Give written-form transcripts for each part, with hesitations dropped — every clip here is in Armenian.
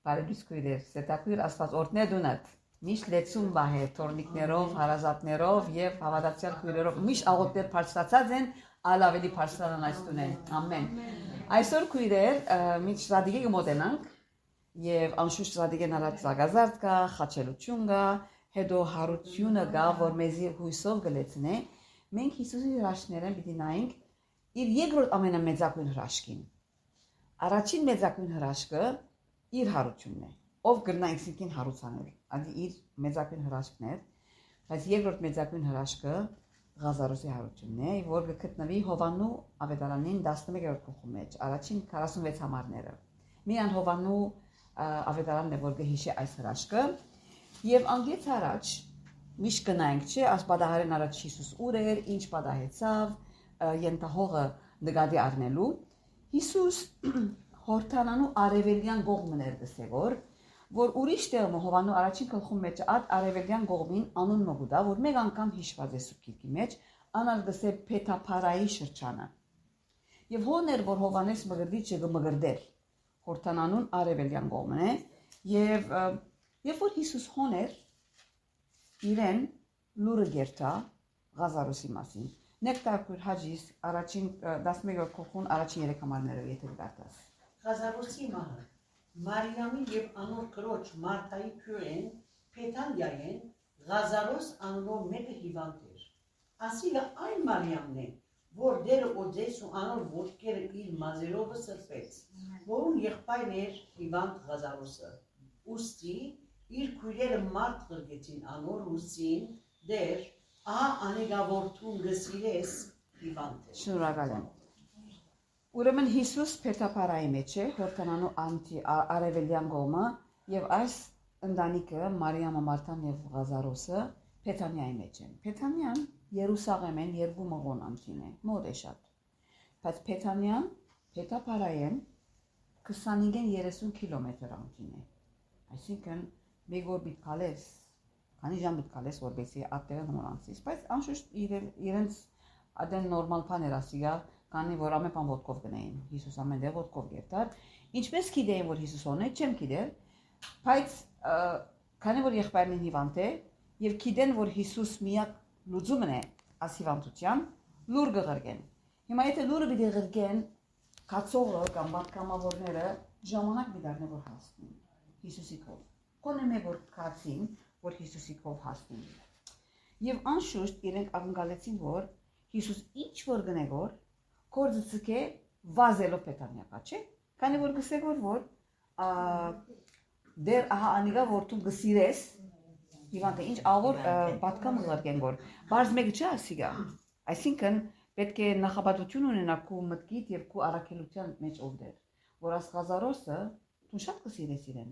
բարելույս քույրեր, սետակույր Աստված օրհնե դունդ։ Միշտ լեցուն բահե, թորնիկներով, հարազատներով եւ հավատացյալ քույրերով միշտ աղոթներ բարձրացած են, ալ ավելի բարձրանան այս տունեն։ Ամեն։ Այսօր քույրեր, միշտ շադիգի կմոտենանք եւ անշուշտ շադիգեն առաջ զագազարդ կա, խաչելություն կա, հետո հարությունը կա, որ մեզի հույսով կլեցնե։ Մենք Հիսուսի հրաշքներն պիտի նայենք իր երկրորդ ամենամեծակույն հրաշքին։ Առաջին մեծակույն հրաշքը իր հարությունն է, ով կրնա ինքնին հարուցանել, ադի իր մեծակույն հրաշքն է, բայց երկրորդ մեծակույն հրաշքը Ղազարոսի հարությունն է, որ կգտնվի Հովաննու ավետարանին 11-րդ գլխի մեջ, առաջին 46 համարները։ Միան Հովաննու ավետարանն է, որ կհիշի այս հրաշքը, եւ անգից առաջ միշտ կնայենք, չէ, ասպատահարեն առաջ Հիսուս ուր էր, ինչ պատահեցավ, ենթահողը նկատի առնելու։ Հիսուս Հորթանանու արևելյան կողմն էր դսեգոր, որ ուրիշ տեղը Հովաննու առաջին գլխի մեջ ատ արևելյան կողմին անուն մոգուտա, որ մեկ անգամ հիշված է Սուրբ մեջ, անալ դսե Փեթափարայի շրջանը։ Եվ հոն էր, որ Հովանես մգրդիչը կմգրդեր Հորթանանուն արևելյան կողմն է, եւ երբ որ Հիսուս հոն էր, իրեն լուրը գերտա Ղազարոսի մասին։ Նեկտարքույր հաջիս առաջին 11-րդ գլխուն առաջին 3 համարները եթե դարձած։ Ղազարոսի մահը Մարիամի եւ անոր քրոջ Մարթայի քույրեն Փեթանիային Ղազարոս անունով մեկը հիվանդ էր։ Ասիլը այն Մարիամն է, որ դերը օձես ու անոր ոտքերը իր մազերով սրբեց, որուն եղբայրն էր հիվանդ Ղազարոսը։ Ուստի իր քույրերը մարդ ղրգեցին անոր ուսին դեր ահա անեգավորթուն գսիրես հիվանդ է։ Շնորհակալ եմ։ Ուրեմն Հիսուս Փեթափարայի մեջ է, Հորթանանու արևելյան կողմը, եւ այս ընտանիքը Մարիամը, Մարթան եւ Ղազարոսը Փեթանիայի մեջ են։ Փեթանիան Երուսաղեմեն երկու մղոն ամքին է, մոտ է շատ։ Բայց Փեթանիան Փեթափարային 25-30 կիլոմետր ամքին է։ Այսինքն մեկ օր պիտի քալես, քանի ժամ պիտի քալես, որպեսզի ատերը նորանցես, բայց անշուշտ իրենց ադեն նորմալ բաներ ասիգա, քանի որ ամեն բան ոտքով գնային, Հիսուս ամեն դեղ ոտքով գերտար, ինչպես գիտեին, որ Հիսուս հոն է, չեմ գիտեր, բայց քանի որ եղբայրն հիվանդ է, եւ գիտեն, որ Հիսուս միակ լուծումն է աս հիվանդության, լուր կղրգեն։ Հիմա եթե լուրը պիտի ղրգեն, կացողը կամ պատգամավորները ժամանակ դառնա որ հասնեն Հիսուսի կողմ։ Կոնե մեկ որ կացին, որ Հիսուսի կողմ հասնեն։ Եվ անշուշտ իրենք ակնկալեցին, որ Հիսուս ինչ որ գնեգոր կորձը ցկե վազելով Փեթանիա, չէ՞։ Քանի որ գսեգոր որ դեր ահա անիգա որ դու գսիրես հիվանդը ինչ ավոր պատկամ ղրգեն որ բարձ մեկը չէ ասիգա։ Այսինքն պետք է նախապատվություն ունենալ քո մտքիդ եւ քո առաքելության մեջ ովդեր, որ Ղազարոսը դու շատ կսիրես իրեն։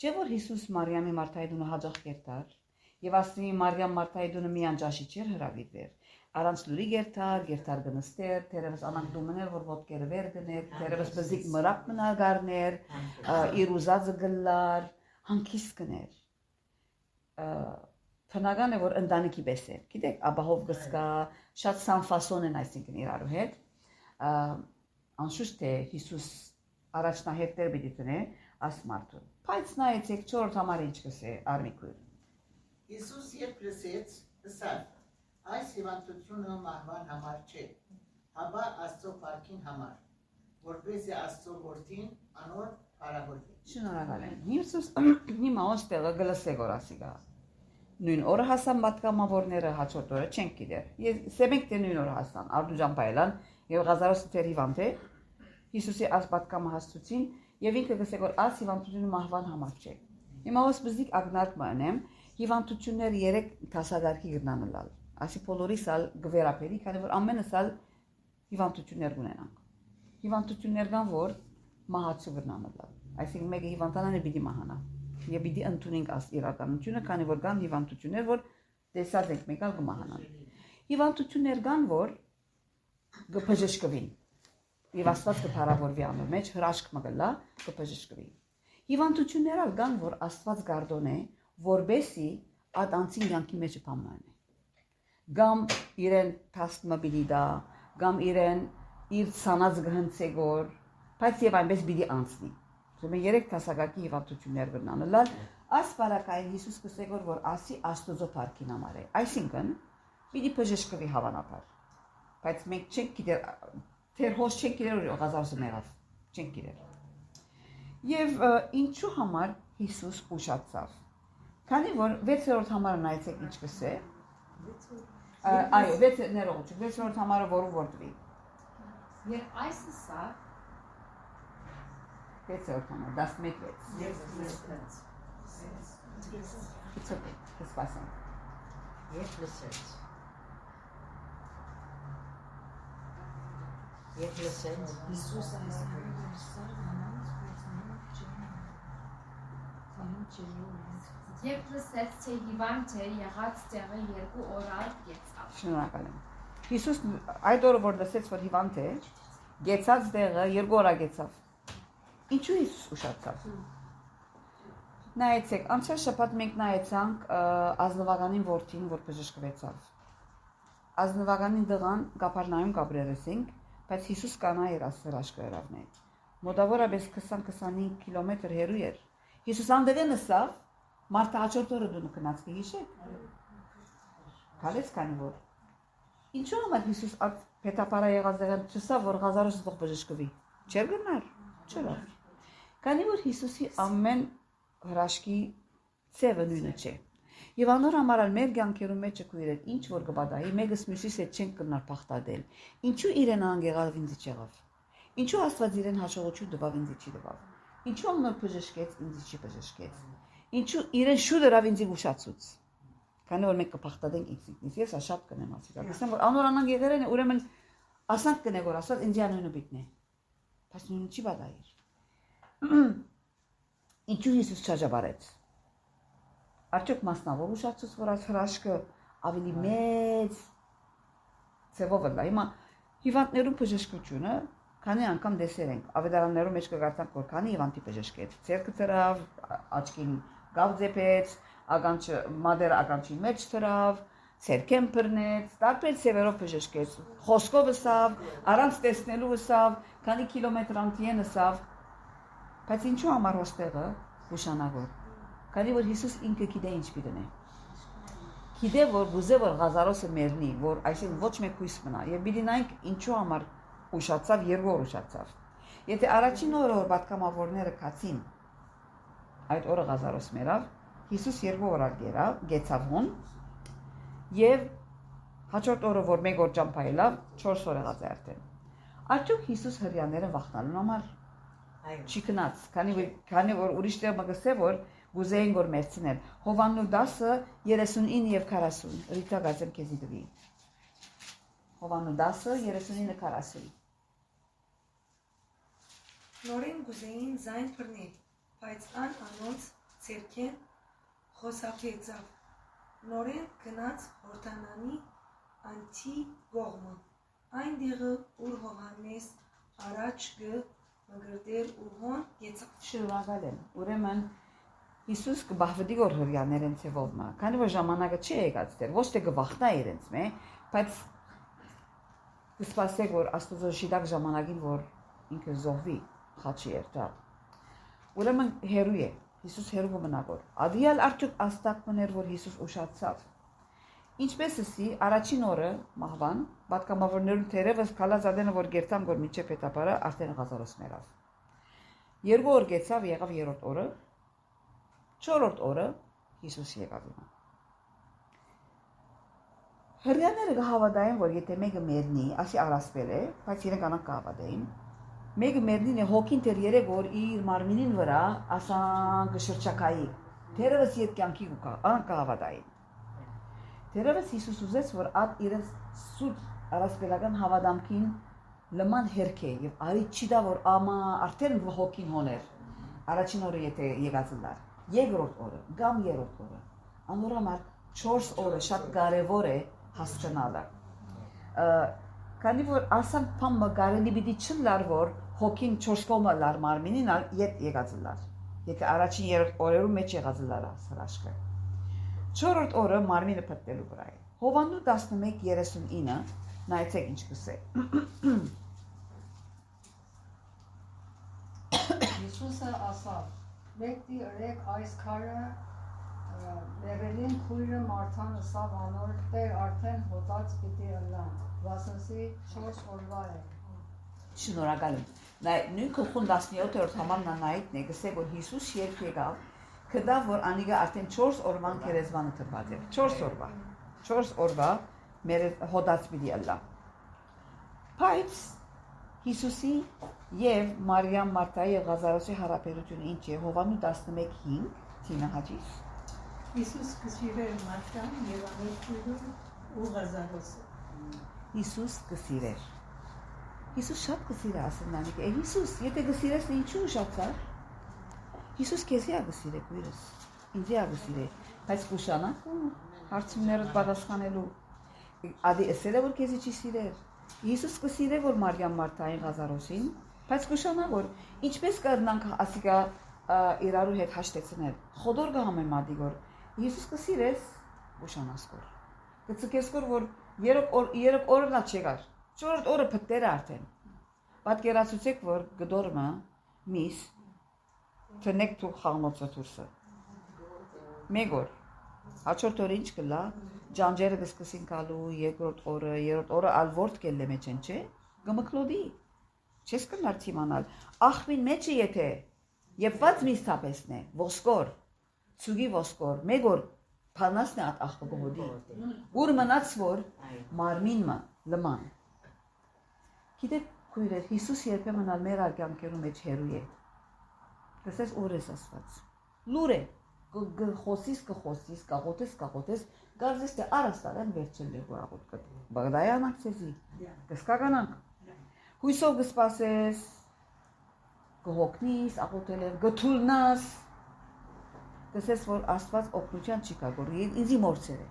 Չէ որ Հիսուս Մարիամի Մարթայի դունը հաջող կերտար եւ ասի Մարիամ Մարթայի դունը մի անջաշի չէր հրավիրվեր։ Առանց լուրի գերտար գնստեր, թերևս անանք դումներ, որ ոտքերը վեր գներ, թերևս բզիկ մրակ մնալ գարներ, իր ուզածը գլար, հանգիստ գներ։ Բնական է, որ ընտանիքի պես է, գիտեք, աբահով գսկա, շատ սանֆասոն են այսինքն իրարու հետ։ Անշուշտ է Հիսուս առաջնահերթեր պիտի տնե աս մարդուն։ Բայց նայեցեք 4 համարը ինչ կսե արմիկույր։ Հիսուս երբ լսեց, ասավ. Այս հիվանդությունը մահվան համար չէ, հաբա Աստծո փառքին համար, որպեսզի Աստծո որդին անոր փառավորվի։ Շնորհակալ եմ։ Հիսուս հիմա ոստեղը գլսե գորասիգա։ Նույն օրը հասան պատգամավորները հաջորդ օրը չենք գիտեր։ Սեմենք դե նույն օրը հասան, Արտուջան Պայլան եւ Ղազարոսը դեր հիվանդ է։ Հիսուսի այս պատգամը հասցուցին եւ ինքը գսե որ այս հիվանդությունը մահվան համար չէ։ Հիմա ոս բզիկ ագնարկ մանեմ, հիվանդություններ 3 դասադարքի գտնանալ։ Ասի բոլորիս ալ գվերապերի, քանի որ ամենս ալ հիվանդություններ ունենանք։ Հիվանդություններ կան, որ մահացու գտնանալ։ Այսինքն մեկը հիվանդանան է պիտի մահանա։ Եվ պիտի ընդունենք աս իրականությունը, քանի որ կան հիվանդություններ, որ տեսած ենք մեկ ալ կմահանան։ Հիվանդություններ կան, որ կբժշկվին։ Եվ Աստված կփառավորվի անոր մեջ հրաշք մգլա կբժշկվի։ Հիվանդություններ ալ կան, որ Աստված գարդոնե, որբեսի ադանցին յանքի մեջ պամնան։ Գամ իրեն թասմը բիդի դա, գամ իրեն իր ցանած գհնցեգոր, բայց եւ այնպես բիդի անցնի։ Ուրեմն 3 տասակակի հիվանդություններ բնանալալ, այս բարակային Հիսուս կսեգոր, որ ասի Աստուծո փառքին համար է։ Այսինքն, պիտի բժշկվի հավանաբար։ Բայց մենք չենք գիտեր, թեր հոս չենք գիտեր որ Ղազարոսը մեղավ, չենք գիտեր։ Եվ ինչու համար Հիսուս ուշացավ։ Քանի որ 6-րդ համարը նայեցեք ինչ կսե։ Այո, 6-րդ համարը որը որտվի։ Եվ այս սա 6-րդ համարը 11 Ես It's okay, կսպասենք։ Լսեց։ Հիսուս այս Եվ լսեց, թե հիվանդ է եղած տեղը 2 օր արդ գեցավ։ Շնորհակալ եմ։ Հիսուս այդ օրը որ լսեց որ հիվանդ է, գեցած տեղը 2 օր գեցավ։ Ինչու Հիսուս ուշացավ։ Նայեցեք, անցյալ շաբաթ մենք նայեցանք ազնվականին որդին, որ բժշկվեցավ։ Ազնվականին դղան Կապառնայում կապրերեսինք, բայց Հիսուս կանա էր ասրաշկերավն է։ Մոտավորապես 20-25 կիլոմետր հեռու էր։ Հիսուս անդեղեն ասավ, մարդը հաջորդ օրը դու գնաց կհիշեք։ Քալես քանի որ։ Ինչու՞ համար Հիսուս այդ պետապարա եղած դեղեն չսա որ Ղազարոսը թող բժշկվի։ Չէր գնար, չէր։ Քանի որ Հիսուսի ամեն հրաշքի ծևը նույնը չէ։ Եվ անոր համար մեր կյանքերում մեջ կույրել ինչ որ կբադայի, մեկս մյուսից հետ չենք կնար փախտadel։ Ինչու իրեն անգեղավ ինձ չեղավ։ Ինչու Աստված իրեն հաշողություն տվավ ինձ չի տվավ։ Ինչու անոր բժշկեց ինձ չի բժշկեց։ Ինչու իրեն շուտ դրավ ինձ ուշացուց։ Քանի որ մենք կփախտadենք ինքնից, ես շատ կնեմ ասել։ Ասեմ որ անոր անան եղերեն է, ուրեմն ասանք կնե որ ասած ինձ անունը բիտնե։ Բայց նույնը չի բադայր։ Ինչու Հիսուս չաջաբարեց։ Արդյոք մասնավոր ուշացուց որ այս հրաշքը ավելի մեծ ծևով լա։ Հիմա հիվանդներու բժշկությունը քանի անգամ դեսեր ենք, ավետարաններում մեջ կգարտանք որ քանի հիվանդի բժշկեց, ցերկը ծրավ, աչքին գավ ձեպեց, ականջը մադեր ականջի մեջ ծրավ, ցերկեն բռնեց, տարբեր ծևերով բժշկեց, խոսքով ըսավ, առանց տեսնելու ըսավ, քանի կիլոմետր անտիեն ըսավ, բայց ինչու համար հոստեղը հուշանավոր։ Քանի որ Հիսուս ինքը գիտե ինչ պիտի։ Գիտե որ գուզե որ Ղազարոսը մեռնի, որ այսինքն ոչ մեկ հույս մնա, եւ պիտի նայենք ինչու համար ուշացավ, 2 օր ուշացավ։ Եթե առաջին օրը որ պատկամավորները կացին, այդ օրը Ղազարոս մեռավ, Հիսուս 2 օր գեցավ հոն, եւ հաջորդ օրը որ 1 օր ճամփայելավ, 4 օր եղած է արդեն։ Արդյոք Հիսուս հрьяաները վախնալու համար չի գնաց, քանի որ ուրիշ տեղ մգսե որ գուզեին որ մերցնել։ Հովաննու 10-ը 39 եւ 40։ Ռիտա գազեմ քեզի դվի։ Հովաննու 10-ը 39-40։ Նորեն գուզեին զայն բռնել, բայց անոնց ցերկեն խոսափեցավ։ Նորեն գնաց Հորդանանի անտի գողմը, այն դեղը ուր Հովհաննես առաջ մգրդեր ու հոն գեցավ։ Շնորհակալ եմ։ Ուրեմն Հիսուս կբահվի որ հрьяաներեն ծևով մա, քանի որ ժամանակը չի եկած դեռ, ոչ թե կվախնա իրենց մե, բայց կսպասեք որ Աստծո շիտակ ժամանակին որ ինքը զոհվի, խաչի երթա։ Ուրեմն հերու է, Հիսուս հերու մնավոր։ Ադիալ արդյոք աստակ մներ որ Հիսուս ուշացավ։ Ինչպես էսի առաջին օրը մահվան, պատկամավորներուն թերևս քալազադենը որ գերտան որ միջե պետապարը արդեն Ղազարոս մեռավ։ 2 օր գեցավ եղավ 3-րդ օրը, 4-րդ օրը Հիսուս եկավ հիմա։ Հрьяաները կհավատային որ եթե մեկը մեռնի, ասի առասպել է, բայց իրենք անակ կհավատային։ Մեկը մեռնին է հոգին դեռ 3 օր իր մարմինին վրա ասան կշրջակայի։ Թերևս իդ կյանքի կա, անակ կհավատային։ Թերևս Հիսուս ուզեց որ այդ իրենց սուտ առասպելական հավատամքին լման հերք է եւ արի չի դա որ ամա արդեն հոգին հոներ։ Առաջին օրը եթե եկած լար, 2-րդ օրը, կամ 3-րդ օրը։ Անորամար 4 օրը շատ կարևոր է հասկանալը։ Քանի որ ասանք փամը կարելի պիտի չլար որ հոգին 4 կողմը լար մարմինին եկած լար։ Եթե առաջին 3 օրերում մեջ եղած լար հրաշքը։ 4-րդ օրը մարմինը փտտելու վրա է։ Հովաննու 11:39 նայեցեք ինչ կսե։ Հիսուսը ասավ. «Մեկդի ըրեք այս քարը մերելին քույրը Մարթան ըսավ անոր Տեր արդեն հոտած պիտի ըլլա, վասնսի 4 օրվա է»։ Շնորհակալ եմ։ Նույն գլխուն 17-րդ համարն նայիթն է գսե որ Հիսուս երբ եկավ, կդա որ անիգա արդեն 4 օրվան քերեզմանը թված է։ 4 օրվա մեր հոտած պիտի ըլլա։ Բայց Հիսուսի եւ Մարիամ Մարտայի եւ Ղազարոսի հարաբերությունը ինչ է Հովանու 11:5 Թինա հաջիս Հիսուս կսիրեր Մարթան եւ անոր քույրը ու Ղազարոսը։ Հիսուս կսիրեր։ Հիսուս շատ կսիրե ասենանիք։ Հիսուս, եթե կսիրես ինչու ուշացար։ Հիսուս քեզի ագսիրե քույրս։ Ինձի ագսիրե։ Բայց կուշանակ հարցումներդ պատասխանելու։ Ադի ասել է որ քեզի չի սիրեր։ Հիսուս կսիրե որ Մարիամ Մարտային Ղազարոսին, բայց կուշանա որ ինչպես կրնանք ասիկա իրարու հետ հաշտեցնել։ Խոդոր գահամեմադի որ Հիսուս կսիրես կուշանասկոր։ Կծկեսկոր որ երբ օրը նա չեկար։ 4 օրը փտեր արդեն։ Պատկերացուցեք որ գդորմը միս տնեք թող խաղմոցը դուրսը։ Մեգոր հաջորդ օրը ինչ կլա ջանջերը կսկսին գալու երկրորդ օրը ալվորդ կելլե մեջ են չէ գմկլոդի չես կնար թիմանալ ախվին մեջը եթե եփված միս թափեսն է ոսկոր ցուգի ոսկոր մեգոր փանասն է ախը գոդի ուր մնաց որ մարմինը լման գիտեք քույրեր Հիսուս երբեմն ալ մեր արգանքերու մեջ հերու է դասես օրես ասված լուր է գխոսիս կաղոտես գարզես թե արաստարան վերջել է որաղոտ կտ բաղդայանակ ցեզի կսկականանք հույսով կսպասես կհոգնիս աղոտել եմ գթուլնաս դասես որ աստված օգնության չի կար ինձի մորցեր է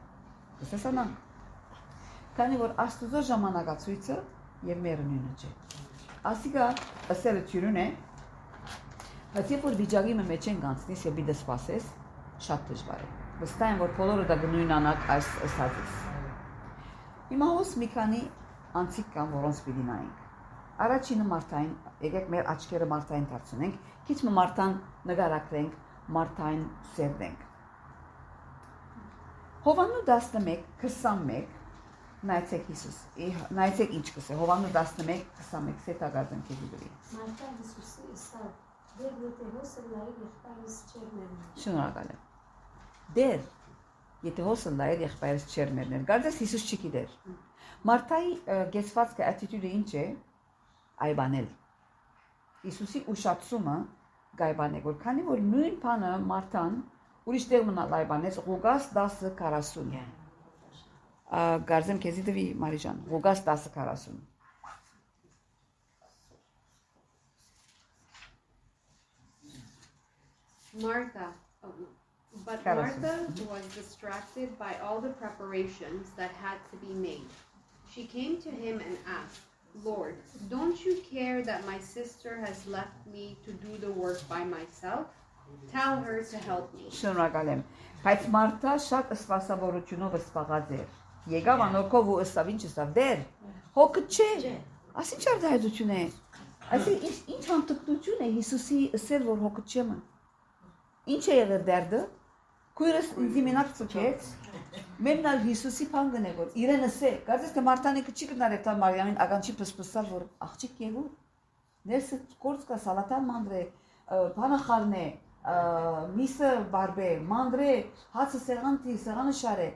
դասես անանք քանի որ աստուծո ժամանակացույցը եւ մեր նույնը չէ ասիկա ասելը ճյուրուն է բայց երբ որ վիճակի մեջ են գանցնես եւ դե սպասես շատ դժվար է վստահ եմ որ բոլորը դա գնույնանակ այս ասածից հիմա հոս մի քանի անցիկ կան որոնց պիտի նայենք առաջինը Մարտային եկեք մեր աչքերը Մարտային դարձնենք քիչ Մարտան նկարագրենք Մարտային սերդենք Հովանու 11:21 նայեցեք Հիսուս նայեցեք ինչ կսե Հովանու 11:21 սետագազն քեզի դրի Մարտա Հիսուսի իսա դեր եթե հոսը լայր եղբայրս չեր մերնել Շնորհակալ եմ Դեր եթե հոսը լայր եղբայրս չեր մերնել գարդես Հիսուս չի գիտեր Մարտայի գեցվածքը attitude-ը ինչ է այբանել Հիսուսի ուշացումը գայբան է որ քանի որ նույն բանը Մարտան ուրիշ տեղ մնալ այբանես Ղուկաս 10:40 Գարձեմ քեզի դվի Մարիջան Ղուկաս 10:40 But Martha was distracted by all the preparations that had to be made. She came to him and asked, Lord, don't you care that my sister has left me to do the work by myself? Tell her to help me. Շնորհակալ եմ բայց Մարտա շատ սպասավորությունով սպաղած էր Եկավ անորքով ու ըստավ ինչ ըստավ դեր հոգը չէ ասի չար դայդություն է ասի ինչ համտկտություն է Հիսուսի ասել որ հոգը չէ ինչ է եղել դերդը քույրս ինձ մենակ ծուկեց մենալ Հիսուսի փանգն է որ իրեն ասե գարցես թե Մարտանը չի գնալ էտա Մարիամին ագանչի փսփսալ որ աղջիկ եղու ներսը կորցկա սալատան մանդրե բանախարն է միսը բարբե մանդրե հացը սեղանը շարե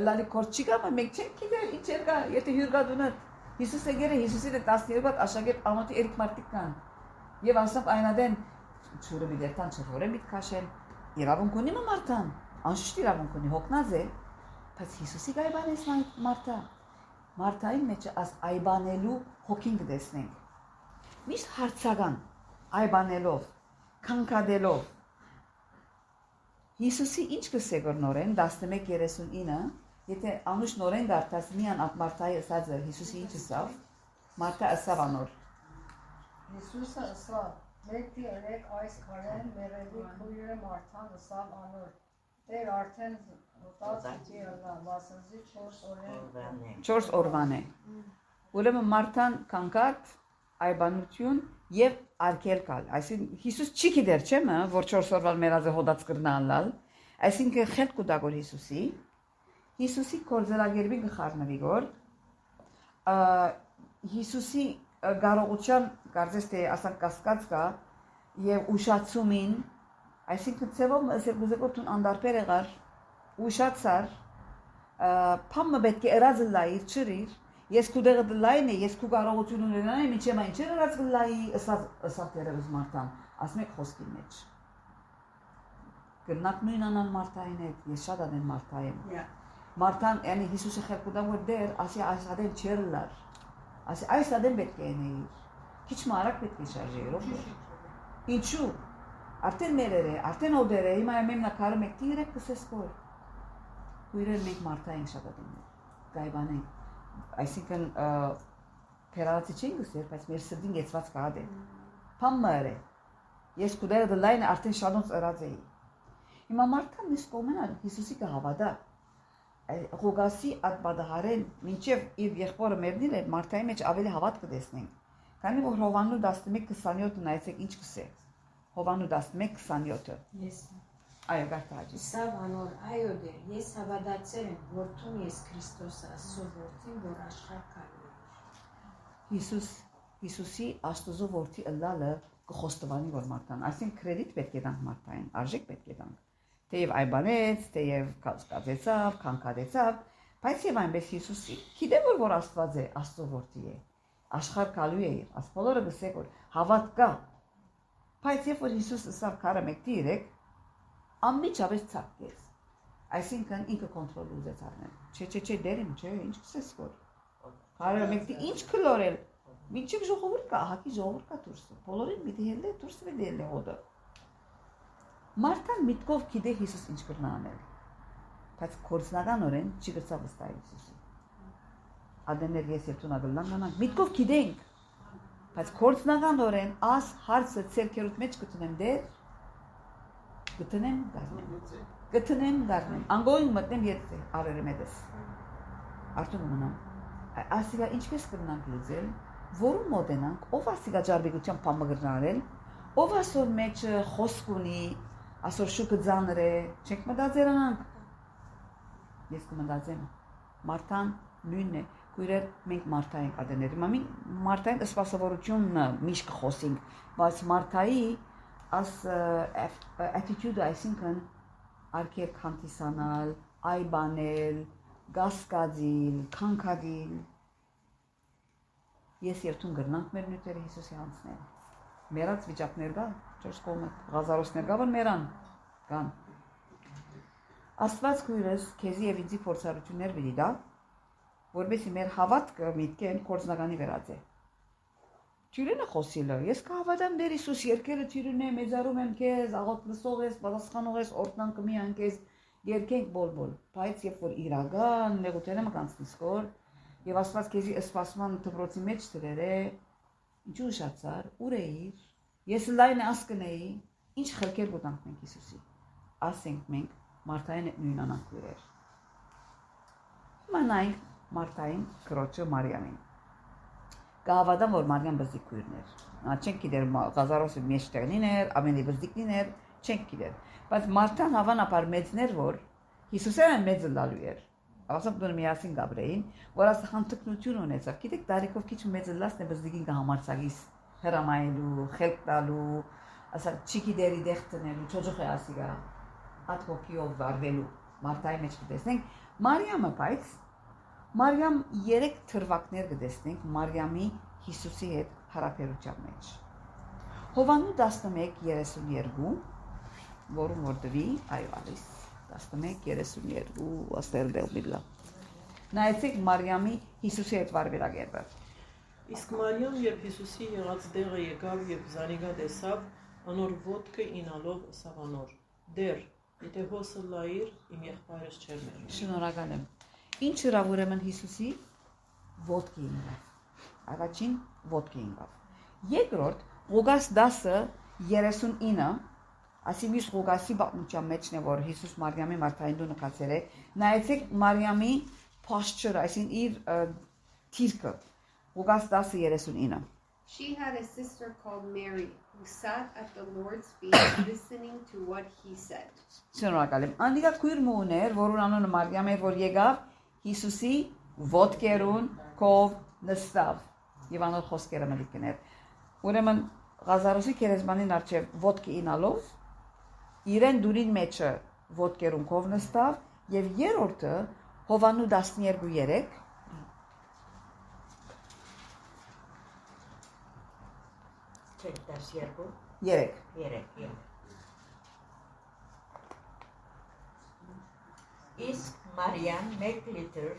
Լալի կորչիկա մեկ չեք գիտեր ինչ էր կա եթե հյուրգա դունը Հիսուս եկել է Հիսուսի հետ 12 հատ աշակերտ ամոթի երեք մարդիկ կան եւ ասավ այնադեն ճուրը մի դերտան չորը մի քաշեն իրավունք ունի Մարտան անշուշտ իրավունք ունի հոգնած է բայց Հիսուսի գայբանես Մարտա Մարտային մեջ աս այբանելու հոգին կտեսնենք միշտ հարցական այբանելով քանքադելով Հիսուսի ինչ կսեգոր նորեն 11:39 եթե անուշ նորեն դարձած միան Մարտայի ասածը Հիսուսի ինչ ասավ Մարտա ասավ անոր Հիսուսը ասավ Մեկդի ըրեք այս քարեն մերելի քույրը Մարթան ասավ անոր Տեր արդեն հոտած պիտի ըլլա վասնզի 4 օրվան է Ուրեմն Մարտան կանգատ այբանություն եւ արկելկալ։ Այսինքն Հիսուս չի գիտեր, չէ՞, որ 4 օրվա մերազը հոդած կրնալալ։ Այսինքն խելք կուտագոր Հիսուսի կորզելագերբի գխարնվի գոր Հիսուսի կարողության կարծես թե ասած կասկած կա եւ ուշացումին, այսինքն ցեվով զեկույցն անդարբեր եղար ուշացար փամը պետք է երազը լայր չրիր ես քուդեղը դլայն է ես քու կարողություն ունենայի միջեմ այն չեր երազ լայի ասած երևս մարտան ասմեք խոսքի մեջ գնանք նույն անան մարտային հետ ես շատ անեն մարտային Մարտան, yani Հիսուսը խելքուտան որ դեր, ասի այս ադեմ չեր լար, ասի այս ադեմ պետք է ենեիր, քիչ մարակ պետք է շարժեիր, ինչու, արդեն մերեր է, արդեն օդեր է, հիմա եմ նկարը մեկ տիրեք կսես կոր, կույրեր մենք մարտային շատ ադեմներ, գայբանենք, այսինքն պերալացի չեն գսեր, բայց մեր սրդին գեցված կա ադեմ, պամ մար է, ես կուդերը դլայն արդեն շանոց ըրած էի, հիմա մարտան նիս կոմենալ Հիսուսի կհավադա, Ղուգասի ատբադահարեն մինչև իր եղբորը մերնին էր մարտայի մեջ ավելի հավատ կտեսնենք։ Քանի որ Հովաննու 11:27-ը նայեցեք ինչ կսե։ Հովաննու 11:27-ը։ Ես Այո, գարտաճի։ Սավ անոր այո դեր, ես հավատացել եմ, որ դու ես Քրիստոսը, Աստծո որդին, որ աշխարհ կալի։ Հիսուսի Աստծո որդի ըլլալը կխոստովանի որ մարտան, այսինքն կրեդիտ պետք է տանք մարտային, արժեք պետք է տանք։ Թեև այբանեց, թեև կասկածեցավ, քանքադեցավ, բայց եւ այնպես Հիսուսի գիտե որ Աստված է, Աստծո որդի է, աշխարհ կալու է, աս բոլորը գսեք որ հավատ կա, բայց երբ որ Հիսուս ասավ քարը մեկ տիրեք, անմիջապես ցակեց, այսինքն ինքը կոնտրոլ ուզեց առնել, չէ, դերին, չէ, ինչ կսես որ, քարը մեկ տի ինչ կլորել, մինչև ժողովուրդ կա, հակի ժողովուրդ կա դուրսը, բոլորին մի դիհել է դուրսը դիհել է հոդը Մարտան միտքով գիտե Հիսուս ինչ կրնա անել, բայց կորցնականորեն չի գծավ վստահել Հիսուսի։ Ադեներ ես եւ տունագլան նանանք միտքով գիտենք, բայց կորցնականորեն աս հարցը ցերքերուտ մեջ գտնեմ դեր, գտնեմ գարնեմ, անգոյն մտնեմ եթե արերը մեդես։ Արտուն մնամ։ Ասիգա ինչպես կրնանք լուծել, որում մոտենանք, ով ասիգա ջարբիգության փամը գրնարել, ով ասոր մեջ խոսք ունի Ասոր շուկը ձանր է, չենք մտածերանանք։ Ես կմտածեմ, Մարտան նույնն է, կույրեր մենք Մարտա ենք ադեներ։ Հիմա Մարտային սպասավորությունն միշտ կխոսենք, բայց Մարտայի as attitude այսինքն արկել քանտիսանալ, այբանել, գասկածիլ, քանքադիլ։ Ես երթուն գրնանք մեր նյութերը Հիսուսի հանցնել։ Մերած վիճակներ կա, ճորս կողմը, գազարոսներ կա, որ մերան, կան։ Աստված կույրս քեզի և ինձի փորձառություններ վիդի դա, որբեսի մեր հավատքը միտքեն կորձնականի վերած է։ Թյուրենը խոսիլը, ես կհավատամ դեր Իսուս երկերը թյուրեն է, մեզարում եմ քեզ, աղոտ լսող ես, պատասխանող ես, օրտնան կմի անքեզ, երկենք բոլ, բայց երբ որ իրական նեղութերը մկանցնիս կոր, և Աստված քեզի սպասման դպրոցի մեջ դրեր է, ինչու ուշացար, ուր էիր, ես լայն ասկնեի, ինչ խրկեր գուտանք մենք Հիսուսի, ասենք մենք Մարտային հետ նույն անանք կույրեր։ Հիմա նայենք Մարտային կրոջը Մարիամին։ Կհավատամ, որ Մարիամ բզդիկ կույրներ, չենք գիտեր Ղազարոսը մեջտեղնին էր, ամենի բզդիկնին էր, չենք գիտեր, բայց Մարտան հավանաբար մեծներ, որ Հիսուսը մեծը լալու էր, ասած դուր միասին Գաբրեին, որ ասխան տկնություն ունեցավ, գիտեք տարիքով քիչ մեծը լասն է բզդիկին կհամարցագիս հրամայելու, խելք տալու, ասած չիկի դերի դեղ տնելու, չոջոխ է ասիգա, ատ հոգիով վարվելու, Մարտայի մեջ կտեսնենք, Մարիամը բայց, Մարիամ 3 թրվակներ կտեսնենք Մարիամի Հիսուսի հետ հարաբերության մեջ։ Հովաննու 11:32, որում որ դվի, այո ալիս, 11:32, աստել դել միլա։ Նայեցեք Մարիամի Հիսուսի հետ վարվելագերբը։ Իսկ Մարիամ, երբ Հիսուսի եղած դեղը եկավ եւ զանիգա տեսավ, անոր ոտքը ինալով ըսավ անոր. Դեր, եթե հոսը լայր, իմ եղբայրս չեր մեր։ Շնորհակալ եմ։ Ինչ հրավ ուրեմն Հիսուսի ոտքի ինավ։ Առաջին ոտքի ինավ։ Երկրորդ Ղուգաս 10:39, ասի միշտ Ղուգասի պատմության մեջն է, որ Հիսուս Մարիամի Մարտային դու նկատել է։ Նայեցեք Մարիամի posture, այսինքն իր թիրքը Ղուգաս 10:39։ She had a sister called Mary, who sat at the Lord's feet listening to what he said. Շնորհակալ եմ։ Անդիկա քույր մուներ, որուն անունը Մարիամ էր, որ եկավ Հիսուսի ոտքերուն կով նստավ եւ անոր խոսքերը մտիկներ։ Ուրեմն Ղազարոսի քերեզմանին արչեւ ոտքի ինալով իրեն դուրին մեջը ոտքերուն կով նստավ եւ երրորդը Հովանու 12:3 Չեք 12 3 Իսկ Մարիամ 1 լիտր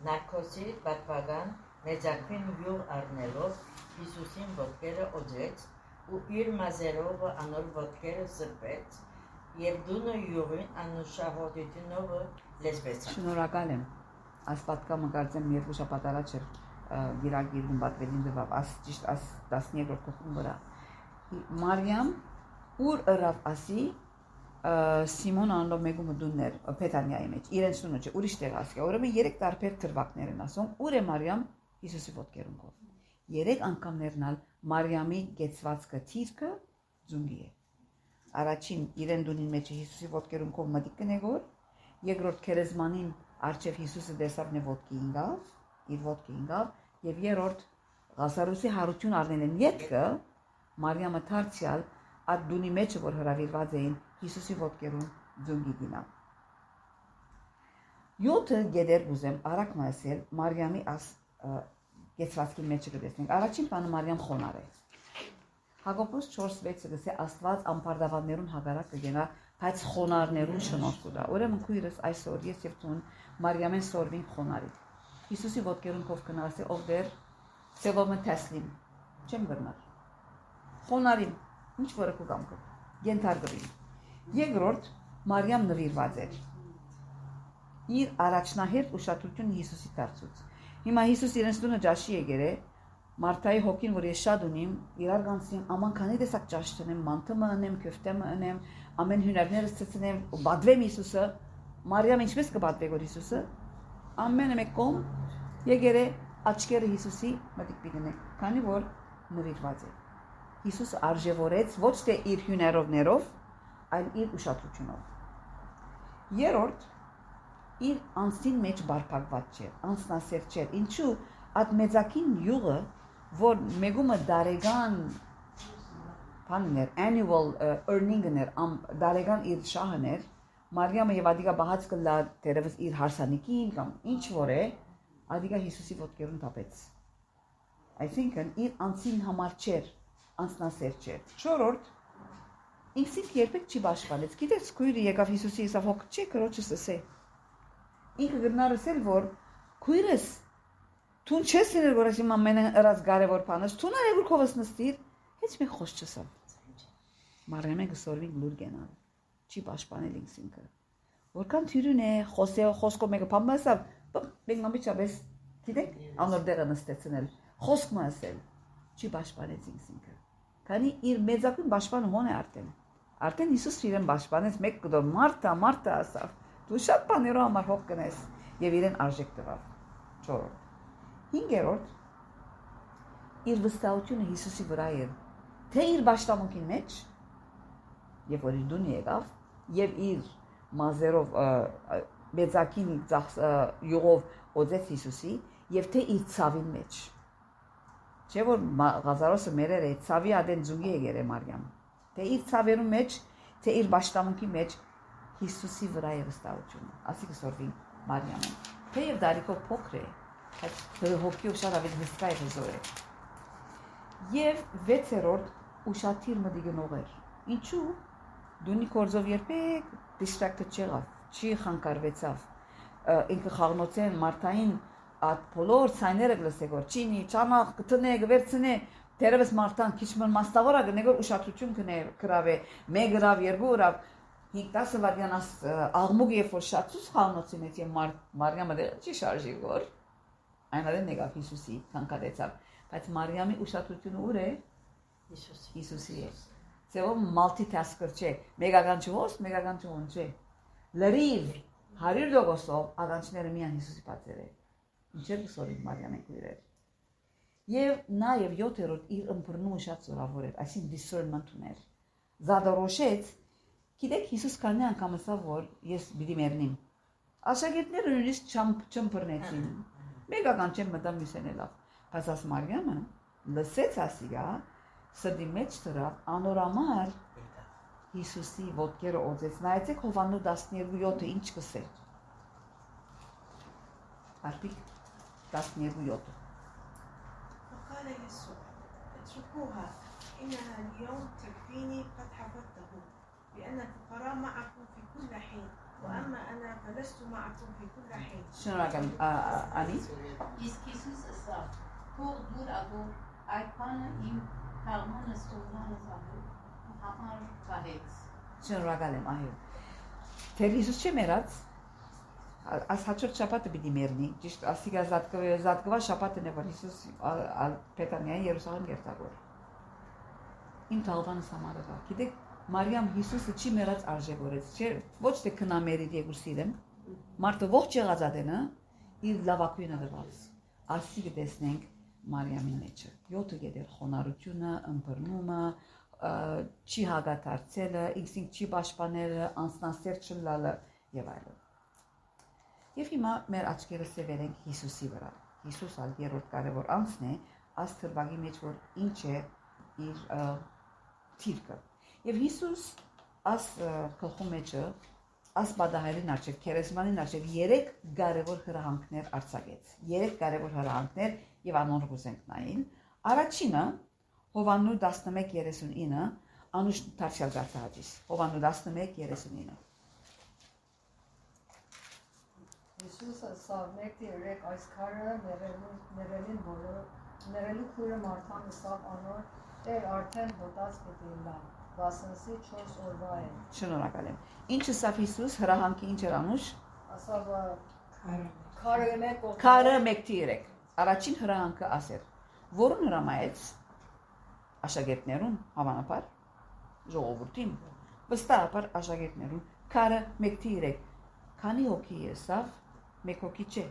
նարկոսի պատվական մեծակին յուղ առնելով Հիսուսին ոտքերը օջեց ու իր մազերով անոր ոտքերը սրբեց եւ դունը յուղին անուշահոտությունով լեզվեց։ Շնորհակալ եմ։ Աստվածքամը կարծեմ երկու շաբաթ առաջ էր գիրագիրում պատվելին դվավ, ճիշտ 12-րդ գլխում վրա։ Մարիամ ուր ըրավ ասի Սիմոն անունով մեկու մդուններ Փեթանիայի մեջ, իրեն սունը չէ, ուրիշ տեղ ասկա, ուրեմն 3 տարբեր թրվակներ են ասում, ուր է Մարիամ Հիսուսի ոտքերուն կով։ 3 անգամներնալ Մարիամի գեցվածքը թիրքը ձունգի է։ Առաջին իրեն դունին մեջը Հիսուսի ոտքերուն կով մտիկ կնեգոր, երկրորդ քերեզմանին արչև Հիսուսը դեսավ նե ոտքի ինգավ, իր ոտքի ինգավ, եւ երրորդ Ղազարոսի հարություն առնելեն յետքը Մարիամը թարցյալ այդ դունի մեջը որ հրավիրված էին Հիսուսի ոտքերուն ձունգի դինա։ 7 գեդեր գուզեմ արագ մասել Մարիամի գեցվածքի մեջը կտեսնենք։ Առաջին բանը Մարիամ խոնար է։ Հակոբոս 4:6-ը գսե Աստված ամբարդավաններուն հագարակ կգենա, բայց խոնարներուն շնորհ կտա։ Ուրեմն քույրս այսօր ես եւ ցուն Մարիամեն սորվին խոնարի։ Հիսուսի ոտքերուն կով կնասի ով դեր ծևոմը տեսլին։ Չեմ գրնար։ Խոնարին ինչ որը կգամ կը։ Գենթարգրին։ Երկրորդ Մարիամ նվիրված էր։ Իր առաջնահերթ ուշադրությունը Հիսուսի դարձուց։ Հիմա Հիսուս իրենց տունը ջաշի եկեր է, Մարտայի հոգին, որ ես շատ ունիմ, իրար կանցին աման քանի տեսակ ջաշ տնեմ, մանթը ընեմ, քյոֆտեմը ընեմ, ամեն հյուրերներս ցցնեմ, բադվեմ Հիսուսը, Մարիամ ինչպես կբադվի որ Հիսուսը, ամենը մեկ կողմ եկեր է աչքերը Հիսուսի մտիկ պիտենե, քանի որ նվիրված է։ Հիսուսը արժևորեց ոչ թե իր հյուրերովներով, այլ իր ուշադրությունով։ Երրորդ իր անձին մեջ բարփակված չէր, անձնասեր չէր։ Ինչու այդ մեծակին յուղը, որ մեգումը դարեգան բաններ, annual earning-ներ, դարեգան իր շահներ, Մարիամը եւ Ադիգա բահած կլա դերևս իր հարսանիքին կամ ինչ որ է, Ադիգա Հիսուսի ոտքերուն տապեց։ Այսինքն իր անձին համար չէր, անձնասեր չէր։ Չորրորդ ինքսից երբեք չի բաշխալեց։ Գիտես, քույրը եկավ Հիսուսի իսավ հոգ չի կրոջս ասե։ Ինքը գրնարսել որ քույրս Տուն չես իրեր որ ասիմ ամենը ըրած կարևոր բանս, տուն արևուր քովս նստիր, հեչ մի խոս չսավ։ Մարիամը գսորվին լուր գենալ, չի պաշտպանել ինքսինքը։ Որքան թյուրին է, խոսքով մեկը փամասավ, մենք մամիչաբես, գիտեք, անոր դեղը նստեցնել, խոսք մասել, չի պաշտպանեց ինքսինքը։ Քանի իր մեծակուն պաշտպանը հոն է արդեն Հիսուս իրեն պաշտպանեց մեկ կդոր Մարտա ասավ, դու շատ բաներով համար հոգ կնես եւ իրեն արժեք տվավ։ 4. 5. Իր վստահությունը Հիսուսի վրա էր, թե իր պաշտամունքի մեջ, եւ որ իր դուն եկավ, եւ իր մազերով մեծակին յուղով օձեց Հիսուսի, եւ թե իր ցավին մեջ։ Չէ որ Ղազարոսը մերեր է ցավի ադեն ձուգի եկեր է Մարիամ։ Թե իր ցավերու մեջ, թե իր պաշտամունքի մեջ Հիսուսի վրա է վստահությունը։ Ասի կսորվի Մարիամը։ Թեև դարիքով փոքր է, բայց հոգիով շատ ավելի հսկա է հզոր է։ Եվ 6-րդ ուշադիր մտիգնող էր։ Ինչու դունի կորձով երբեք distracted չեղավ, չի խանգարվեցավ։ Ինքը խաղնոցեն Մարտային այդ բոլոր ցայները գլսեգոր չինի, ճանախ գտնե, գվերցնե, դերևս Մարտան քիչ մաստավորա գնեգոր ուշադրություն կնե գրավե, 1 գրավ, 2 գրավ 5-10 վարդյանաս աղմուկ երբ որ շացուց խաղնոցի մեջ եւ Մարիամը չի շարժի գոր այնադեն եկավ Հիսուսի քանքադեցավ բայց Մարիամի ուշադրությունը ուր է Հիսուսի է ծեվում multitasker չէ մեգական չոս մեգական չոն չէ լրիվ 100%-ով ականջները միան Հիսուսի պատեր է ինչեր կսորի Մարիամի քույրեր Եվ նաև 7-րդ իր ըմբռնումը շատ զորավոր էր, այսինքն discernment ուներ։ Զադորոշեց, գիտեք Հիսուս քանի անգամ ասավ, որ ես պիտի մեռնեմ։ Աշակերտները նույնիսկ չըմբռնեցին։ Մեկական չեմ մտամ մյուսեն լավ։ Բայց աս Մարիամը լսեց ասիգա, սրդի մեջ դրավ անորամար Հիսուսի ոտքերը օծեց։ Նայեցեք Հովաննու 12:7-ը ինչ կսեր։ Արփիկ 12:7 فقال يسوع اتركوها إنها اليوم تكفيني قد حفظته لأن الفقراء معكم في كل حين وأما أنا فلست معكم في كل حين. Շնորհակալ Անի։ Իսկ Հիսուսը ասա. Թող դուր ագոր այդ բանը իմ հաղմանը ստորնանը զահու համար կահեց։ Շնորհակալ եմ, այո։ Թեր Հիսուս չի մեռած։ Աս հաջորդ շաբաթը պիտի մեռնի։ Ճիշտ ասիգա զատկվա շաբաթն է, որ Հիսուս Պետանիայի Երուսաղեմ երթագոր։ Իմ թաղվանս համար է։ Գիտեք, Մարիամ Հիսուսը չի մեռած արժևորեց, չէ՞, ոչ թե քնամերից եկուսիրեմ, մարդը ողջ եղածադենը իր լավակույնը դրված։ Ասի կտեսնենք Մարիամի մեջը։ 7 գետեր խոնարհությունը, ըմբռնումը, չի հագաթարցելը, ինքնին չի պաշտպանելը, անձնասեր չլալը եւ այլն։ Եվ հիմա մեր աչքերը սևերենք Հիսուսի վրա։ Հիսուս ալ երրորդ կարևոր անձն է, աստղբագի մեջ որ ինչ է իր թիրքը։ Եվ Հիսուս աս գլխու մեջը աս բադահարին արջև, քերեսմանին արջև 3 կարևոր հրահանգներ արձակեց։ 3 կարևոր հրահանգներ եւ անոնք ուզենք նային։ Առաջինը Հովաննու 11:39 անուշ դարձյալ գարտահաճիս։ Հովաննու 11:39 Հիսուսը ասավ. «Մեկդի երեք այս քարը ներելին բոլոր ներելու քույրը Մարթան ասավ անոր Տեր արդեն հոտած պիտի լա, վասնսի 4 օրվա է»։ Շնորհակալ եմ։ Ինչ ասավ Հիսուս հրահանգի ինչ էր անուշ։ Ասավ քարը մեկ Քարը 1:3 առաջին հրահանգը ասեր, որուն հրամայեց աշակերտներուն հավանաբար ժողովրդին վստահաբար աշակերտներուն քարը 1:3 քանի հոգի եսավ մեկ հոգի չէ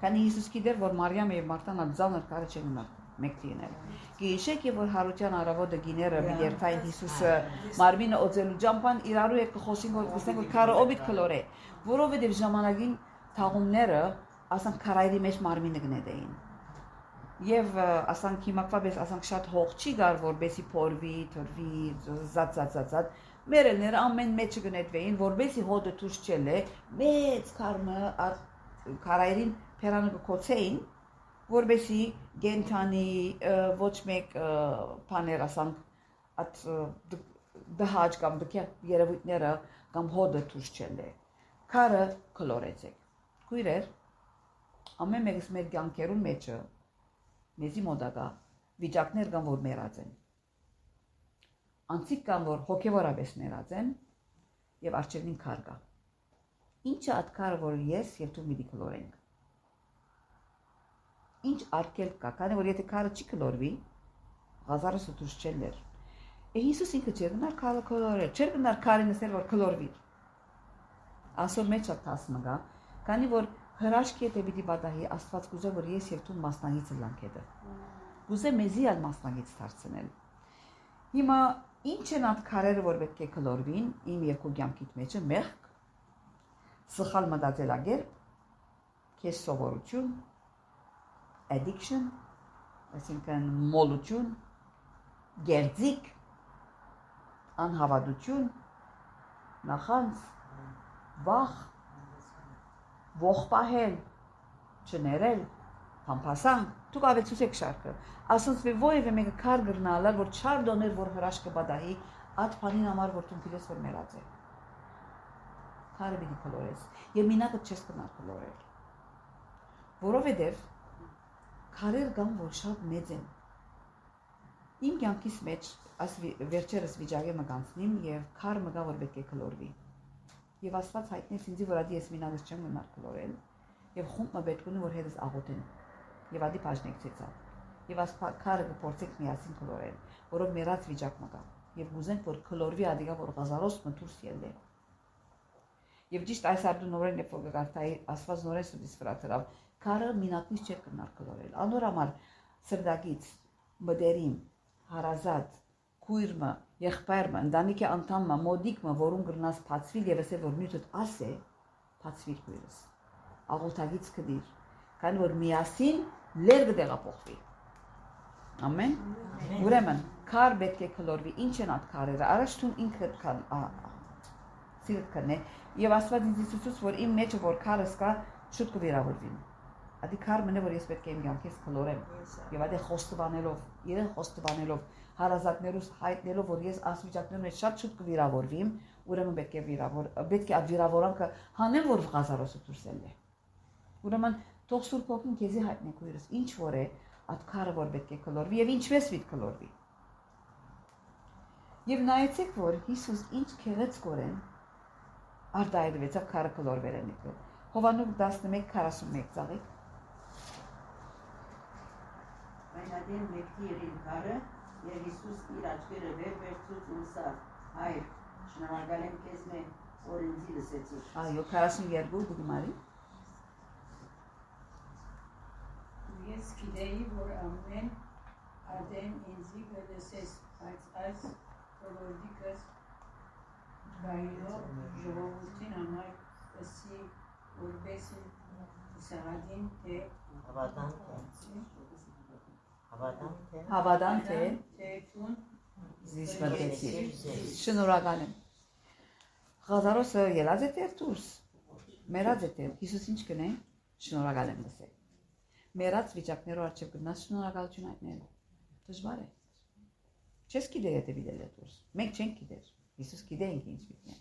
քանի Հիսուս գիտեր որ Մարիամը եւ Մարտան ածանր քարը չեն ունենալ 1:9 գիշեք եւ որ Հարության արավոտը գիները երթային Հիսուսը մարմինը օծելու ջամփան իրարու հետ կխոսին որ գսենք որ քարը օբիտ կլորե որովհետեւ ժամանակին թաղումները ասանք քարայրի մեջ մարմինը գնեդեին Եվ ասանք հիմակվաբես ասանք շատ հող չի գար որբեսի փորվի, թրվի, զատ մերելները ամեն մեջը գնետվեին որբեսի հոդը դուրս չելե մեծ քարայրին փերանը կոչեին որբեսի գենթանի ոչ մեկ բաներ ասանք at դահաճ կամ դքե երևույթները կամ հոդը դուրս չելե քարը կլորեցեք քույրեր ամեն մեկս մեր կյանքերուն մեջը մեզի մոդակա վիճակներ կան որ մեռած են անցիկ կան որ հոգևորապես մեռած են եւ արջերին քար կա ինչը այդ քարը որ ես եւ դու մի կլորենք ինչ արկել կա քանի որ եթե քարը չի կլորվի հազարը սուտուշ չելներ Հիսուս ինքը չէր գնար քարը կլորել չէր գնար քարին ասել որ կլորվի ասոր մեջ աթասմը գա քանի որ հրաշքի հետ պիտի պատահի Աստված կուզե որ ես եւ դու մասնագիծ լանք հետը։ Կուզե մեզի ալ մասնագիծ դարձնել։ Հիմա ինչ են այդ քարերը որ պետք է կլորվին իմ երկու կյանքիդ մեջը մեղք, սխալ մտածելակերպ, քեզ սովորություն, addiction, այսինքն մոլություն, գերձիկ, անհավատություն, նախանց, վախ ողբահել, չներել, համբասան, դուք ավելցուցեք շարքը, ասոնց որևէ մեկը քար գրնալար, որ չար դոներ, որ հրաշքը բադահի, այդ բանին համար, որ դու գիտես, որ մեռած է։ Քարը պիտի կլորես, եւ մինակը չես կնար կլորել։ Որովհետեւ քարեր կան, որ շատ մեծ են։ Իմ կյանքիս մեջ, այս վերջերս վիճակը մկանցնիմ եւ քար մգա, որ պետք է կլորվի։ Եվ Աստված հայտնեց ինձ որ ադի ես մինագս չեմ գնար կլորել եւ խումբը պետք ունի որ հետս աղոթեն եւ ադի բաժնեկցեցա եւ Աստված քարը կփորձեք միասին կլորել որով մեռած վիճակ մգա եւ գուզենք որ կլորվի ադիգա որ գազարոս մտուրս ելնե եւ ճիշտ այս արդու նորեն եփող գարտայի Աստված նորեն սուտիս վրա դրավ քարը մինակից չէ գնար կլորել անոր համար սրդագից, մտերիմ, հարազատ, քույրը, եղբայրը, ընտանիքի անդամը, մոդիկը, որուն գրնաս բացվիլ եւ ասե որ նյութը ասե, բացվիլ քույրս։ Աղոթագից կդիր, քան որ միասին լեր կդեղափոխվի։ Ամեն։ Ուրեմն, քար պետք է կլորվի, ինչ են այդ քարերը, առաջ տուն ինքդ կան, սիրտ կնե, եւ Աստված ինձ ցույց որ իմ մեջը որ քարս կա, շուտ կվիրավորվի։ Ադի քար մնե որ ես պետք է իմ կյանքից կլորեմ, եւ ադի խոստովանելով, իրեն խոստովանելով, հարազատներուս հայտնելով որ ես ասվիճակներում մեջ շատ շուտ կվիրավորվիմ, ուրեմն պետք է այդ վիրավորանքը հանեմ որ Ղազարոսը դուրսել է։ Ուրեմն թող Սուրբ Հոգին քեզի հայտնի քույրս, ինչ որ է այդ քարը որ պետք է կլորվի եւ ինչպես պիտի կլորվի։ Եվ նայեցեք որ Հիսուս ինչ քեղեցկորեն արտահայտվեցավ քարը կլորվել է նիկը։ Հովաննուք 11:41 ծաղիկ։ Այնադեն մեկդի երին քարը եւ Հիսուս իր աչքերը վեր վերցուց ու ասավ. Հայր, շնորհակալ եմ քեզ մեն, որ ինձ լսեցիր։ Այո, 42 գումարի։ Ես գիտեի, որ ամեն ադեն ինձի կլսես, բայց այս խորհրդիկս գայլով ժողովրդին համար ասի, որպեսի սաղադին թե Հավատան թե թուն զիսմատեցի։ Շնորհակալ եմ։ Ղազարոսը ելած է տեր դուրս։ Մերած է տեր։ Հիսուս ինչ կնե։ Շնորհակալ եմ լսել։ Մերած վիճակներով արժև գնաց շնորհակալություն այտնել։ Դժվար է։ Չես գիտե եթե դիտել է դուրս։ Մենք չենք գիտեր։ Հիսուս գիտենք ինչ պիտի։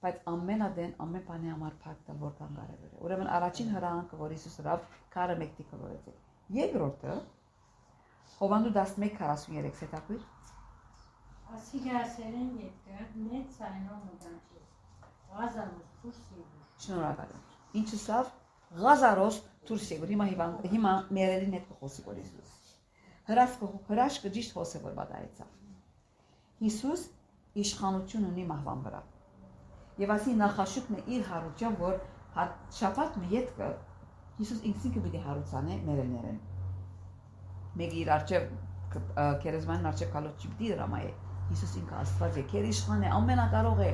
Բայց ամենադեն ամեն բանի համար փակ տալ որքան կարևոր է։ Ուրեմն առաջին հրահանգը որ Հիսուս հրավ քարը մեկտի կլորեց։ Երկրորդը Հովաննու 11:43 հետաքրիր։ Ասիգասերեն եկը մեծ այնով մտանչի։ Ղազարոս դուրս եկը։ Շնորհակալ եմ։ Ինչը սավ Ղազարոս դուրս եկը։ Հիմա մերելին հետ կխոսի որ Հիսուս։ Հրաշքը ճիշտ խոսե որ բադայեցավ։ Հիսուս իշխանություն ունի մահվան վրա։ Եվ ասի նախաշուկն է իր հարության որ շաբաթ մի ետքը Հիսուս ինքնին կպիտի հարուցանե մերելներեն։ Մեկ իր արջև քերեզմանն արջև կալոց չպիտի դրամայե։ Հիսուս ինքը Աստված է, քեր իշխան է, ամենակարող է,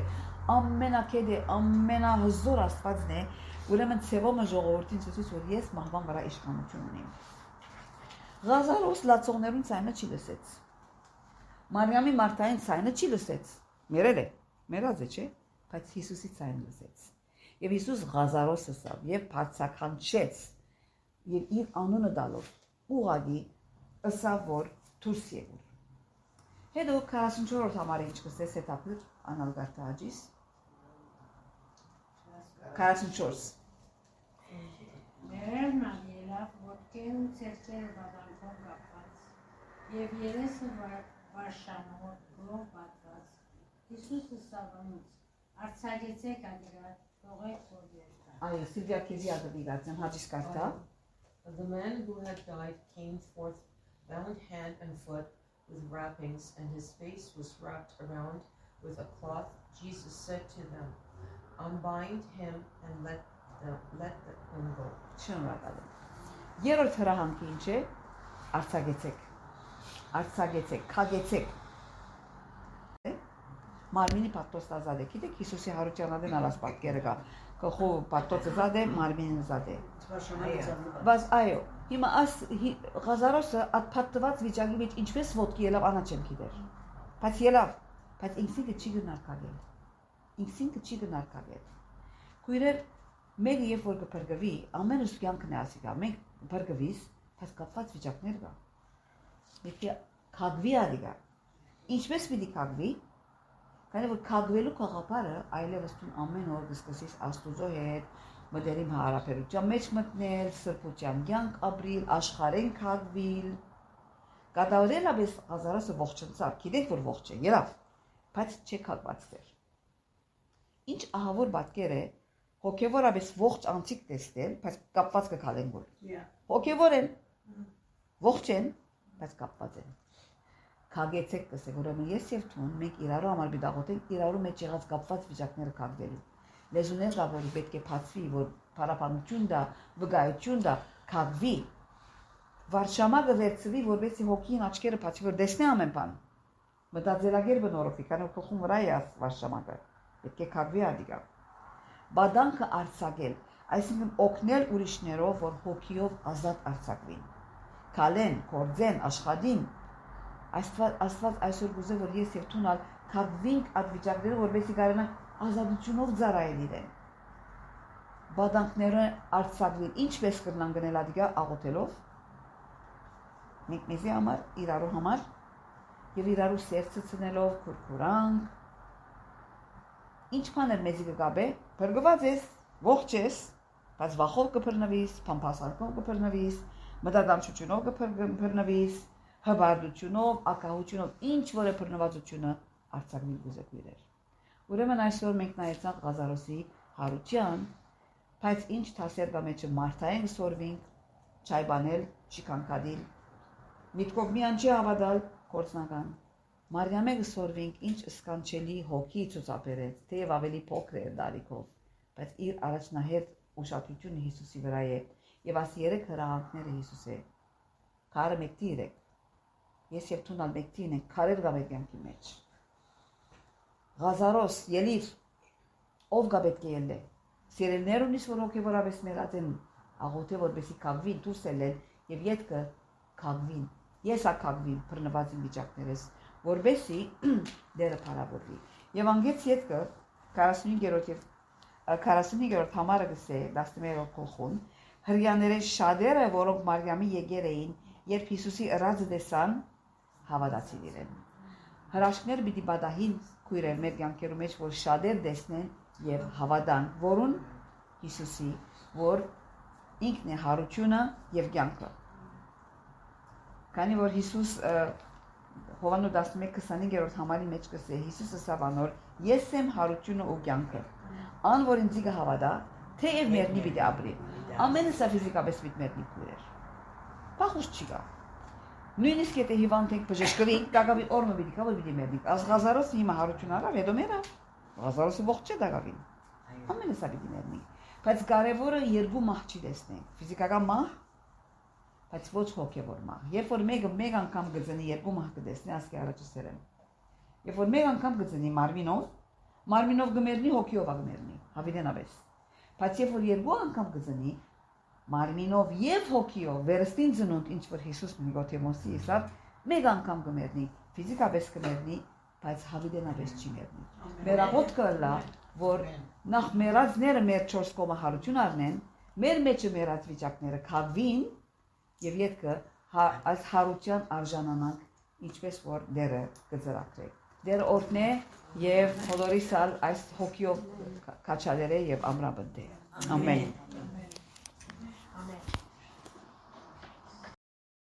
ամենակեդ է, ամենահզոր Աստվածն է, ուրեմն ցևոմը ժողովրդին ցույց որ ես մահվան վրա իշխանություն ունեմ։ Ղազարոս լացողներուն ցայնը չի լսեց։ Մարիամի Մարտային ցայնը չի լսեց։ Մերել է, մերած է, չէ՞, բայց Հիսուսի ցայնը լսեց։ Եվ Հիսուս Ղազարոսը սավ եւ բարձականչեց եւ իր անունը դալով ուղագի ըսավ որ դուրս եկուր։ Հետո 44-րդ համարը ինչ կսես հետապուր անալգարտահաջիս 44 Մերերն ելավ ոտքերն ծերծերը բադանքով կապված և երեսը վարշանով գրով պատված Հիսուսը սավանուց արցագեցեք ադրատ թողեք որ երկա Այո, Սիլվիա քեզի ադվիգացեմ հաջիս կարտա The man who had died came forth, bound hand and foot with wrappings, and his face was wrapped around with a cloth. Jesus said to them, Unbind him and let him go. Շնորհակալ եմ։ Երրորդ հրահանգը ինչ է։ Արցագեցեք, քագեցեք։ Մարմինի պատոստազադ է, գիտեք Հիսուսի հարությանադեն արած պատկերը կա։ Կողո պատոստազադ է, մարմինին զադ է։ Բայց այո, հիմա այս Ղազարոսը այդ պատտված վիճակի մեջ ինչպես ոտքի ելավ անա չեմ գիտեր։ Բայց ելավ, բայց ինքնին չի գնարկագել։ Ինքնին չի գնարկագել։ Քույրեր մեկը երբ որ կփրկվի, ամեն ուս կյանքն է ասիկա, մենք փրկվիս, բայց կապված վիճակներ կա։ Պետք է քագվի ադիգա։ Ինչպես պիտի քագվի։ Քանի որ քագվելու կաղապարը այլևս դու ամեն օր կսկսես Աստուծո հետ մտերիմ հարաբերության մեջ մտնել, սրբության կյանք ապրիլ, աշխարհեն քագվիլ։ Կատաղել աբես Ղազարոսը ողջնցավ, գիտեք որ ողջ է, ելավ, բայց չի քագված դեր։ Ինչ ահավոր պատկեր է, հոգևոր աբես ողջ անցիկ տեսնել, բայց կապված կգալեն որ։ Հոգևոր են, ողջ են, բայց կապված են։ Քագեցեք կսեք, ուրեմն ես եւ դու մենք իրարու համար բիդաղոթենք իրարու մեջ եղած կապված վիճակները քագվելու։ Լեզուներ կա որ պետք է բացվի, որ փարապանություն դա, վկայություն դա քագվի։ վարշամակը վերցվի, որովհետեւ հոգին աչքերը բացի որ տեսնի ամեն բան։ Մտածելակեր բնորոշի, կանոն փոխում վրա է վարշամակը։ Պետք է քաղվի ադիգա։ Բադանքը արցակել, այսինքն օգնել ուրիշներով, որ հոգիով ազատ արցակվին։ Կալեն, կորձեն, աշխատին։ Աստված այսօր գուզե որ ես եւ թունալ քաղվինք այդ վիճակները, որովհետեւ կարողանանք ազատությունով ծառայել իրեն։ Բադանքները արցակվին, ինչպես կրնան գնել ադիգա աղոթելով։ Մենք մեզի համար, իրարու համար եւ իրարու սերծը ցնելով քուրքուրանք։ Ինչ բաներ մեզի կգաբե, բրգված ես, ողջ ես, բայց վախով կբռնվիս, փամփասարկով կբռնվիս, մտադամչությունով կբռնվիս, հբարդությունով, ակահությունով, ինչ որ է բռնվածությունը արցակվի գուզեկույրեր։ Ուրեմն այսօր մենք նայեցանք Ղազարոսի հարության, բայց ինչ թասեր գամեջը Մարթային սորվինք, չայբանել, չիքանքադիլ, միտքով միան չի հավատալ, կորցնական։ Մարիամը գսորվինք ինչ սկանչելի հոգի ցուցաբերեց, թեև ավելի փոքր էր դարիքով, բայց իր առաջնահերթ ուշադրությունը Հիսուսի վրա է, եւ աս երեք հրահանգները Հիսուս է։ Քարը մեկտի իրեք։ Ես եւ թունալ մեկտին ենք, քարեր գա մեր կյանքի մեջ։ Ղազարոս, ելիր, ով գա պետք է ելնե։ Սիրելիներ ունիս, որ հոգեվորապես մեղած են, աղոթե որպեսի քաղվին, դուրս ելեն եւ ետքը քաղվին։ Ես ակաղվին բռնված վիճակներես, որբեսի դերը փարավորվի։ Եվ անգեց ետքը 45-րդ համարը գսե 11-րդ գլխուն հрьяաները շատերը, որոնք Մարիամի եկեր էին, երբ Հիսուսի ըրածը տեսան, հավատացին իրեն։ Հրաշքներ պիտի բադահին քույրեր մեր կյանքերում մեջ, որ շատեր տեսնեն եւ հավատան, որուն Հիսուսի, որ ինքն է հարությունը եւ կյանքը։ Քանի որ Հիսուս Հովաննու 11:25-րդ համարի մեջ կսե Հիսուսը սավանոր ես եմ հարությունը ու կյանքը ան որ ինձ կհավատա թեև մեռնի պիտի ապրի ամենը սա ֆիզիկապես պիտի մեռնի քույրեր փախուս չի գա նույնիսկ եթե հիվանդ եք բժշկվի կագավի օրը պիտի կա որ պիտի մեռնի Ղազարոս հիմա հարություն արավ հետո մեռա Ղազարոսը ողջ է դակավին ամենը սա պիտի մեռնի բայց կարևորը երկու մահ չի տեսնենք ֆիզիկական մահ բայց ոչ հոգևոր մահ։ Երբ որ մեկը մեկ անգամ գծնի երկու մահ կտեսնի, ասկի առաջը սերեմ։ Երբ որ մեկ անգամ գծնի մարմինով գմերնի, հոգիով գմերնի, հավիտենապես։ Բայց երբ որ երկու անգամ գծնի, մարմինով եւ հոգիով վերստին ծնունդ, ինչ որ Հիսուս Նիկոդեմոսի իսավ, մեկ անգամ գմերնի, ֆիզիկապես գմերնի, բայց հավիտենապես չի մեռնի։ Մեր աղոթքը լա, որ նախ մեռածները մեր 4 կողմը հարություն առնեն, մեր մեջը մեռած վիճակները քաղվին եւ յետքը այս հարության արժանանանք ինչպես որ դերը կծրակրեք դերը օրտնե եւ բոլորիս այս հոգիով կաչալերը եւ ամրապնդե ամեն